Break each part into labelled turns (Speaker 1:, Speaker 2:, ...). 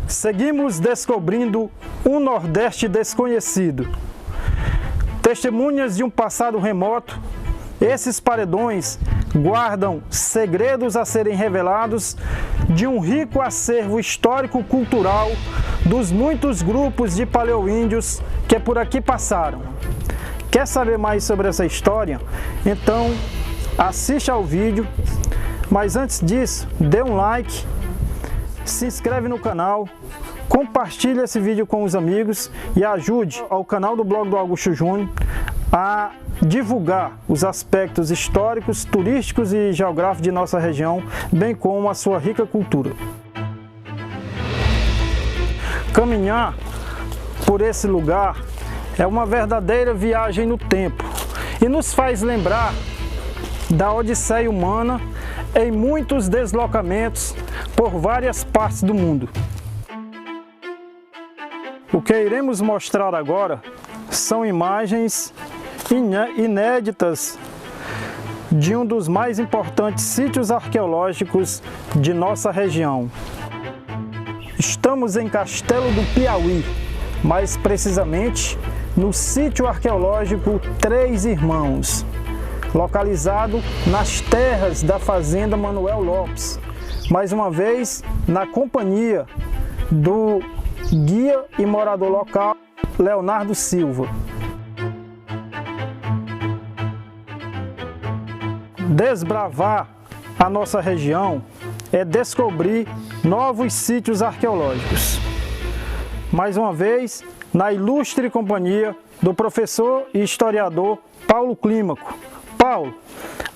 Speaker 1: Seguimos descobrindo um Nordeste desconhecido. Testemunhas de um passado remoto, esses paredões guardam segredos a serem revelados de um rico acervo histórico-cultural dos muitos grupos de paleoíndios que por aqui passaram. Quer saber mais sobre essa história? Então, assiste ao vídeo, mas antes disso, dê um like, se inscreve no canal, compartilhe esse vídeo com os amigos e ajude ao canal do blog do Augusto Júnior a divulgar os aspectos históricos, turísticos e geográficos de nossa região, bem como a sua rica cultura. Caminhar por esse lugar é uma verdadeira viagem no tempo e nos faz lembrar da odisseia humana em muitos deslocamentos por várias partes do mundo. O que iremos mostrar agora são imagens inéditas de um dos mais importantes sítios arqueológicos de nossa região. Estamos em Castelo do Piauí, mais precisamente no sítio arqueológico Três Irmãos, localizado nas terras da fazenda Manuel Lopes, mais uma vez na companhia do guia e morador local Leonardo Silva. Desbravar a nossa região é descobrir novos sítios arqueológicos. Mais uma vez, na ilustre companhia do professor e historiador Paulo Clímaco. Paulo,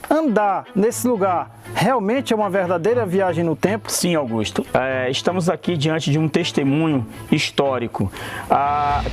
Speaker 1: andar nesse lugar realmente é uma verdadeira viagem no tempo?
Speaker 2: Sim, Augusto. Estamos aqui diante de um testemunho histórico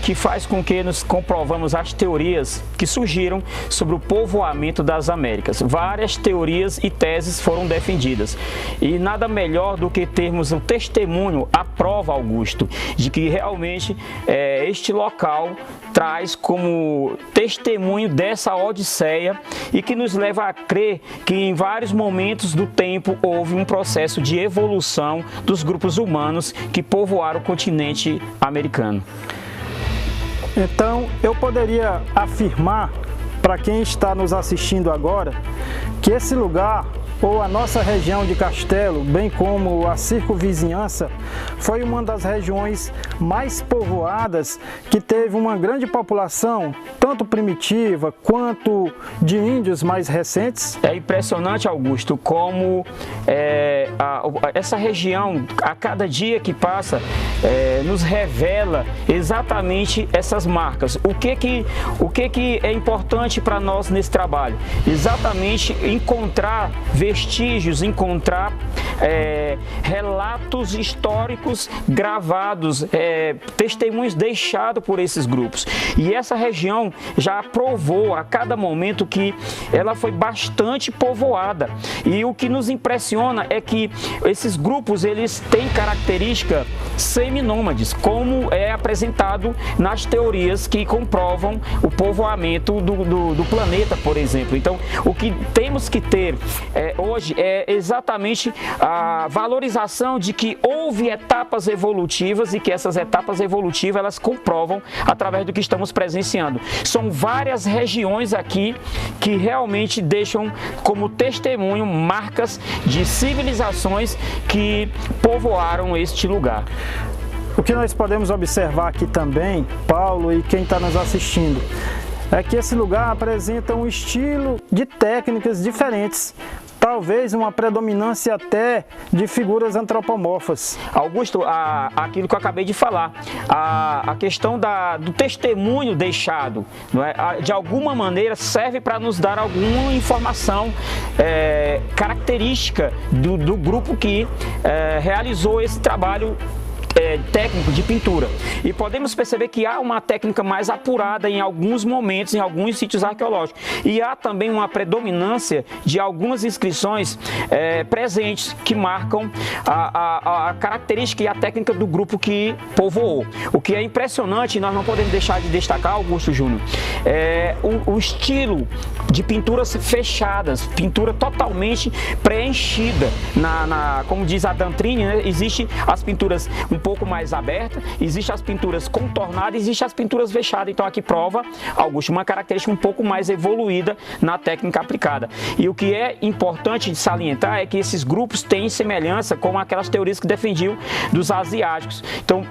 Speaker 2: que faz com que nos comprovamos as teorias que surgiram sobre o povoamento das Américas. Várias teorias e teses foram defendidas. E nada melhor do que termos um testemunho, a prova, Augusto, de que realmente este local traz como testemunho dessa odisseia e que nos leva a crer que em vários momentos do tempo houve um processo de evolução dos grupos humanos que povoaram o continente americano.
Speaker 1: Então, eu poderia afirmar para quem está nos assistindo agora que esse lugar ou a nossa região de Castelo, bem como a circunvizinhança, foi uma das regiões mais povoadas que teve uma grande população, tanto primitiva quanto de índios mais recentes.
Speaker 2: É impressionante, Augusto, como essa região, a cada dia que passa, nos revela exatamente essas marcas. O que é importante para nós nesse trabalho? Exatamente encontrar vestígios, encontrar relatos históricos gravados, testemunhos deixados por esses grupos. E essa região já provou a cada momento que ela foi bastante povoada. E o que nos impressiona é que esses grupos eles têm características seminômades, como é apresentado nas teorias que comprovam o povoamento do planeta, por exemplo. Então, o que temos que ter hoje é exatamente a valorização de que houve etapas evolutivas e que essas etapas evolutivas elas comprovam através do que estamos presenciando. São várias regiões aqui que realmente deixam como testemunho marcas de civilizações que povoaram este lugar.
Speaker 1: O que nós podemos observar aqui também, Paulo e quem está nos assistindo, é que esse lugar apresenta um estilo de técnicas diferentes. Talvez uma predominância até de figuras antropomorfas.
Speaker 2: Augusto, aquilo que eu acabei de falar, a questão do testemunho deixado, não é? De alguma maneira serve para nos dar alguma informação característica do grupo que realizou esse trabalho técnico de pintura. E podemos perceber que há uma técnica mais apurada em alguns momentos, em alguns sítios arqueológicos. E há também uma predominância de algumas inscrições presentes que marcam a característica e a técnica do grupo que povoou. O que é impressionante, nós não podemos deixar de destacar, Augusto Júnior, o estilo de pinturas fechadas, pintura totalmente preenchida. Como diz a Dantrini, né, existe as pinturas um pouco mais aberta, existem as pinturas contornadas, existem as pinturas fechadas. Então aqui prova, Augusto, uma característica um pouco mais evoluída na técnica aplicada. E o que é importante de salientar é que esses grupos têm semelhança com aquelas teorias que defendiam dos asiáticos. Então,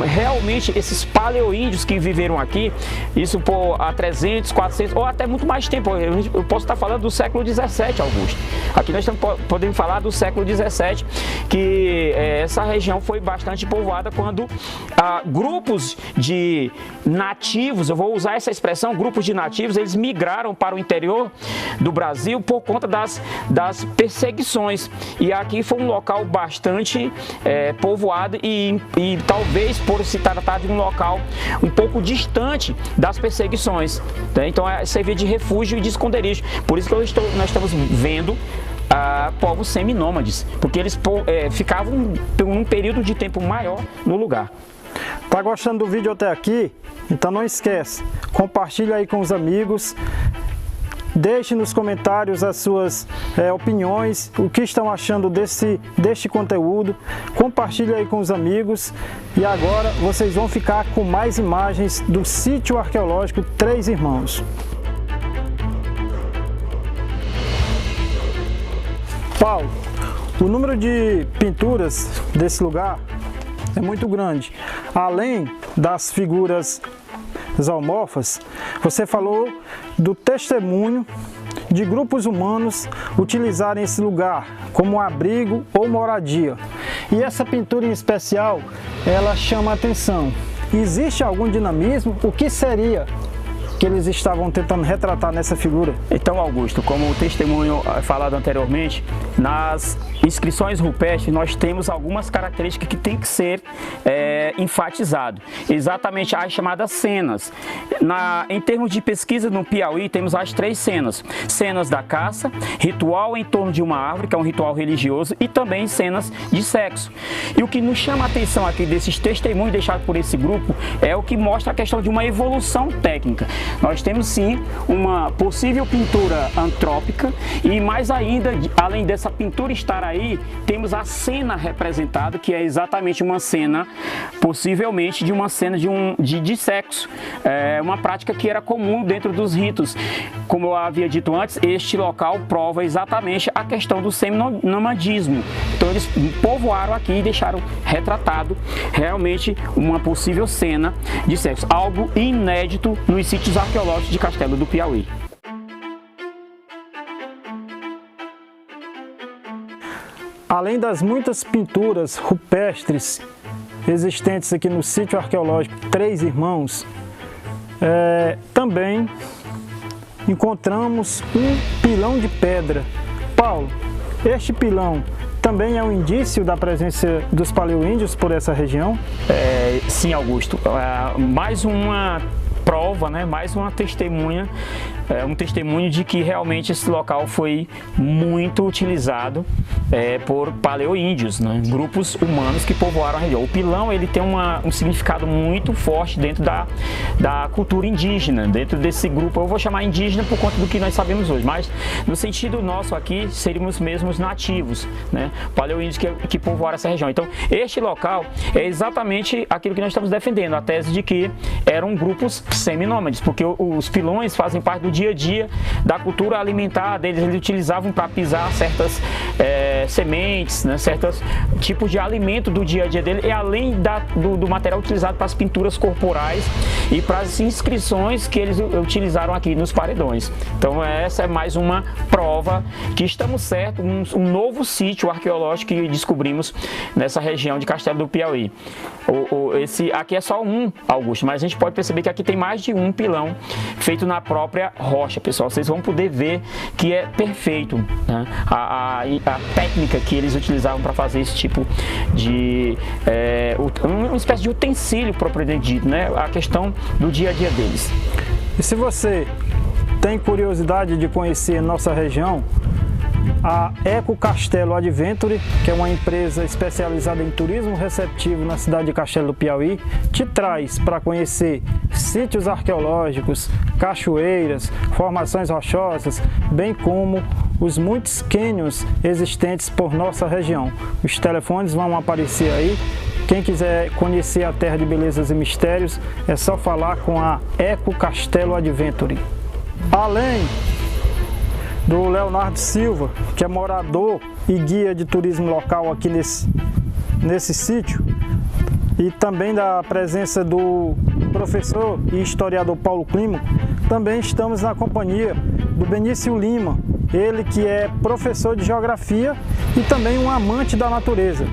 Speaker 2: realmente, esses paleoíndios que viveram aqui, isso por há 300, 400 ou até muito mais tempo, eu posso estar falando do século 17, Augusto. Aqui nós podemos falar do século 17, que essa região foi bastante povoada quando grupos de nativos, eu vou usar essa expressão, grupos de nativos, eles migraram para o interior do Brasil por conta das perseguições. E aqui foi um local bastante povoado e talvez por se tratar de um local um pouco distante das perseguições, né? Então servia de refúgio e de esconderijo. Por isso que nós estamos vendo povos seminômades, porque eles ficavam por um período de tempo maior no lugar.
Speaker 1: Tá gostando do vídeo até aqui? Então não esquece, compartilha aí com os amigos, deixe nos comentários as suas opiniões, o que estão achando deste conteúdo, compartilhe aí com os amigos. E agora vocês vão ficar com mais imagens do sítio arqueológico Três Irmãos. Paulo, o número de pinturas desse lugar é muito grande. Além das figuras zoomorfas, você falou do testemunho de grupos humanos utilizarem esse lugar como abrigo ou moradia. E essa pintura em especial, ela chama a atenção. Existe algum dinamismo? O que seria que eles estavam tentando retratar nessa figura?
Speaker 2: Então, Augusto, como o testemunho falado anteriormente, nas inscrições rupestres nós temos algumas características que tem que ser enfatizado. Exatamente as chamadas cenas. Em termos de pesquisa no Piauí, temos as 3 cenas. Cenas da caça, ritual em torno de uma árvore, que é um ritual religioso, e também cenas de sexo. E o que nos chama a atenção aqui desses testemunhos deixados por esse grupo é o que mostra a questão de uma evolução técnica. Nós temos sim uma possível pintura antrópica e mais ainda, além dessa pintura estar aí, temos a cena representada, que é exatamente uma cena, possivelmente de uma cena de sexo, uma prática que era comum dentro dos ritos. Como eu havia dito antes, este local prova exatamente a questão do seminomadismo. Então eles povoaram aqui e deixaram retratado realmente uma possível cena de sexo, algo inédito nos sítios arqueológicos de Castelo do Piauí.
Speaker 1: Além das muitas pinturas rupestres existentes aqui no sítio arqueológico Três Irmãos, também encontramos um pilão de pedra. Paulo, este pilão também é um indício da presença dos paleoíndios por essa região?
Speaker 2: Sim, Augusto. Mais uma prova, né? Mais uma testemunha, um testemunho de que realmente esse local foi muito utilizado por paleoíndios, né? Grupos humanos que povoaram a região. O pilão, ele tem um significado muito forte dentro da cultura indígena, dentro desse grupo. Eu vou chamar indígena por conta do que nós sabemos hoje, mas no sentido nosso aqui, seríamos mesmo os nativos, né? Paleoíndios que povoaram essa região. Então, este local é exatamente aquilo que nós estamos defendendo, a tese de que eram grupos seminômades, porque os pilões fazem parte do dia a dia da cultura alimentar deles. Eles utilizavam para pisar certas sementes, né, certos tipos de alimento do dia a dia dele, e além do material utilizado para as pinturas corporais e para as inscrições que eles utilizaram aqui nos paredões. Então essa é mais uma prova que estamos certos, um novo sítio arqueológico que descobrimos nessa região de Castelo do Piauí. Esse aqui é só um, Augusto, mas a gente pode perceber que aqui tem mais de um pilão feito na própria rocha, pessoal. Vocês vão poder ver que é perfeito, né? A técnica que eles utilizavam para fazer esse tipo de uma espécie de utensílio propriamente dito, né? A questão do dia a dia deles.
Speaker 1: E se você tem curiosidade de conhecer nossa região, a Eco Castelo Adventure, que é uma empresa especializada em turismo receptivo na cidade de Castelo do Piauí, te traz para conhecer sítios arqueológicos, cachoeiras, formações rochosas, bem como os muitos cânions existentes por nossa região. Os telefones vão aparecer aí Quem quiser conhecer a Terra de Belezas e Mistérios, é só falar com a Eco Castelo Adventure. Além do Leonardo Silva, que é morador e guia de turismo local aqui nesse sítio, e também da presença do professor e historiador Paulo Clímaco, também estamos na companhia do Benício Lima, ele que é professor de geografia e também um amante da natureza.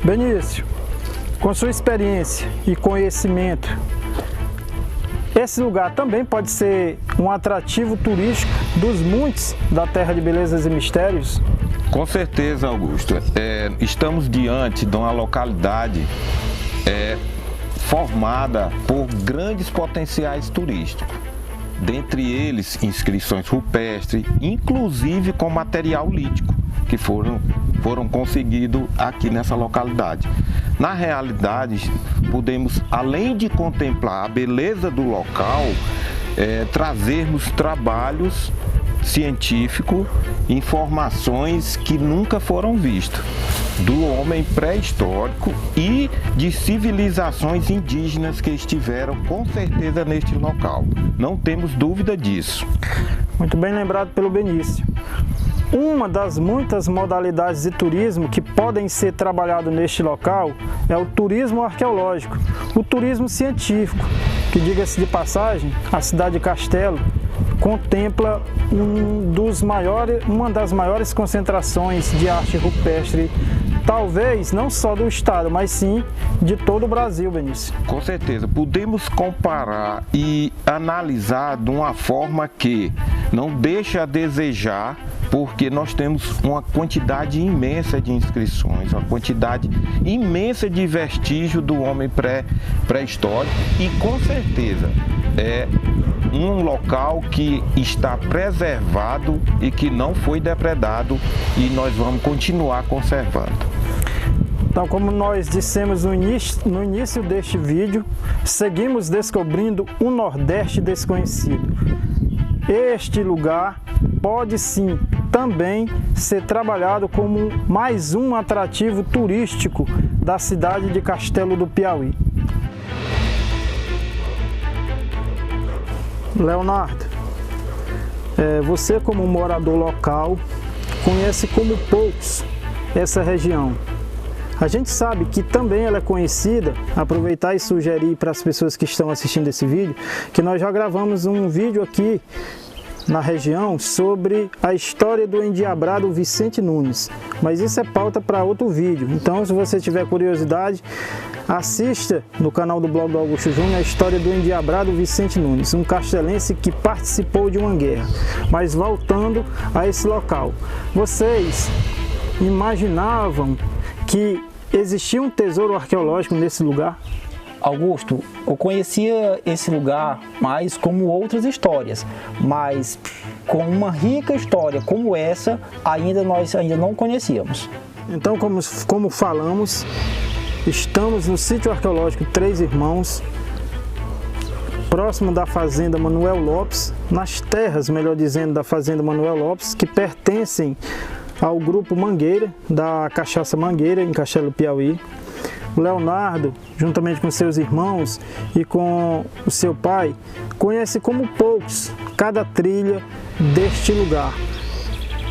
Speaker 1: Benício, com sua experiência e conhecimento, esse lugar também pode ser um atrativo turístico dos muitos da Terra de Belezas e Mistérios?
Speaker 3: Com certeza, Augusto. Estamos diante de uma localidade formada por grandes potenciais turísticos. Dentre eles, inscrições rupestres, inclusive com material lítico, que foram conseguidos aqui nessa localidade. Na realidade, podemos, além de contemplar a beleza do local, trazermos trabalhos científicos, informações que nunca foram vistas, do homem pré-histórico e de civilizações indígenas que estiveram com certeza neste local. Não temos dúvida disso.
Speaker 1: Muito bem lembrado pelo Benício. Uma das muitas modalidades de turismo que podem ser trabalhado neste local é o turismo arqueológico, o turismo científico, que, diga-se de passagem, a cidade de Castelo contempla uma das maiores concentrações de arte rupestre, talvez não só do estado, mas sim de todo o Brasil, Benício.
Speaker 3: Com certeza, podemos comparar e analisar de uma forma que não deixa a desejar, porque nós temos uma quantidade imensa de inscrições, uma quantidade imensa de vestígios do homem pré-histórico e com certeza é um local que está preservado e que não foi depredado e nós vamos continuar conservando.
Speaker 1: Então, como nós dissemos no início deste vídeo, seguimos descobrindo um Nordeste desconhecido. Este lugar pode sim também ser trabalhado como mais um atrativo turístico da cidade de Castelo do Piauí. Leonardo, você como morador local conhece como poucos essa região. A gente sabe que também ela é conhecida, aproveitar e sugerir para as pessoas que estão assistindo esse vídeo, que nós já gravamos um vídeo aqui na região sobre a história do endiabrado Vicente Nunes, mas isso é pauta para outro vídeo. Então, se você tiver curiosidade, assista no canal do blog do Augusto Júnior a história do endiabrado Vicente Nunes, um castelense que participou de uma guerra. Mas voltando a esse local, vocês imaginavam que existia um tesouro arqueológico nesse lugar?
Speaker 4: Augusto, eu conhecia esse lugar mais como outras histórias, mas com uma rica história como essa, nós ainda não conhecíamos.
Speaker 1: Então, como falamos, estamos no sítio arqueológico Três Irmãos, próximo da fazenda Manuel Lopes, nas terras, melhor dizendo, da fazenda Manuel Lopes, que pertencem ao grupo Mangueira, da Cachaça Mangueira, em Castelo do Piauí. O Leonardo, juntamente com seus irmãos e com o seu pai, conhece como poucos cada trilha deste lugar.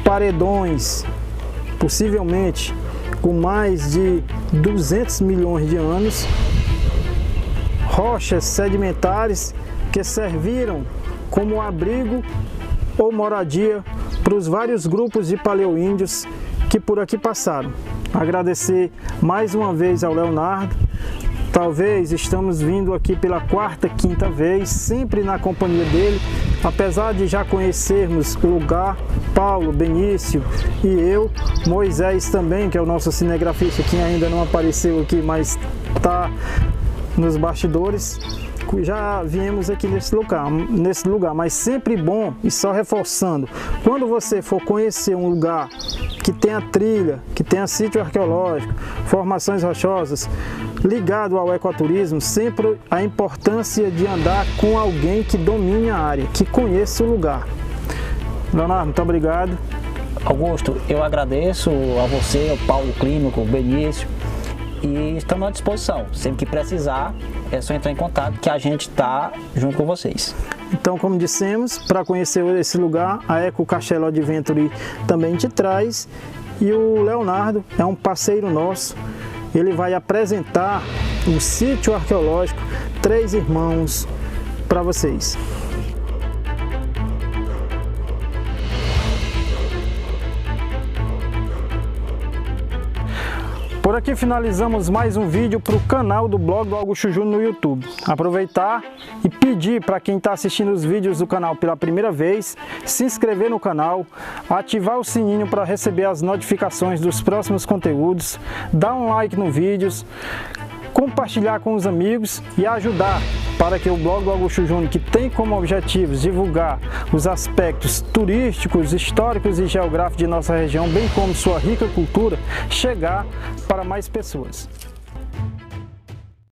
Speaker 1: Paredões, possivelmente com mais de 200 milhões de anos, rochas sedimentares que serviram como abrigo ou moradia para os vários grupos de paleoíndios que por aqui passaram. Agradecer mais uma vez ao Leonardo. Talvez estamos vindo aqui pela quarta, quinta vez, sempre na companhia dele, apesar de já conhecermos o lugar, Paulo, Benício e eu, Moisés também, que é o nosso cinegrafista que ainda não apareceu aqui, mas está nos bastidores. Já viemos aqui nesse lugar, mas sempre bom, e só reforçando, quando você for conhecer um lugar que tenha trilha, que tenha sítio arqueológico, formações rochosas, ligado ao ecoturismo, sempre a importância de andar com alguém que domine a área, que conheça o lugar. Leonardo, muito obrigado.
Speaker 4: Augusto, eu agradeço a você, ao Paulo Clímaco, o Benício, e estamos à disposição. Sempre que precisar, é só entrar em contato que a gente está junto com vocês.
Speaker 1: Então, como dissemos, para conhecer esse lugar, a Eco Castelo Adventure também te traz, e o Leonardo é um parceiro nosso. Ele vai apresentar o sítio arqueológico Três Irmãos para vocês. Por aqui finalizamos mais um vídeo para o canal do blog do Augusto Júnior no YouTube. Aproveitar e pedir para quem está assistindo os vídeos do canal pela primeira vez, se inscrever no canal, ativar o sininho para receber as notificações dos próximos conteúdos, dar um like no vídeo, compartilhar com os amigos e ajudar para que o blog do Augusto Júnior, que tem como objetivos divulgar os aspectos turísticos, históricos e geográficos de nossa região, bem como sua rica cultura, chegar para mais pessoas.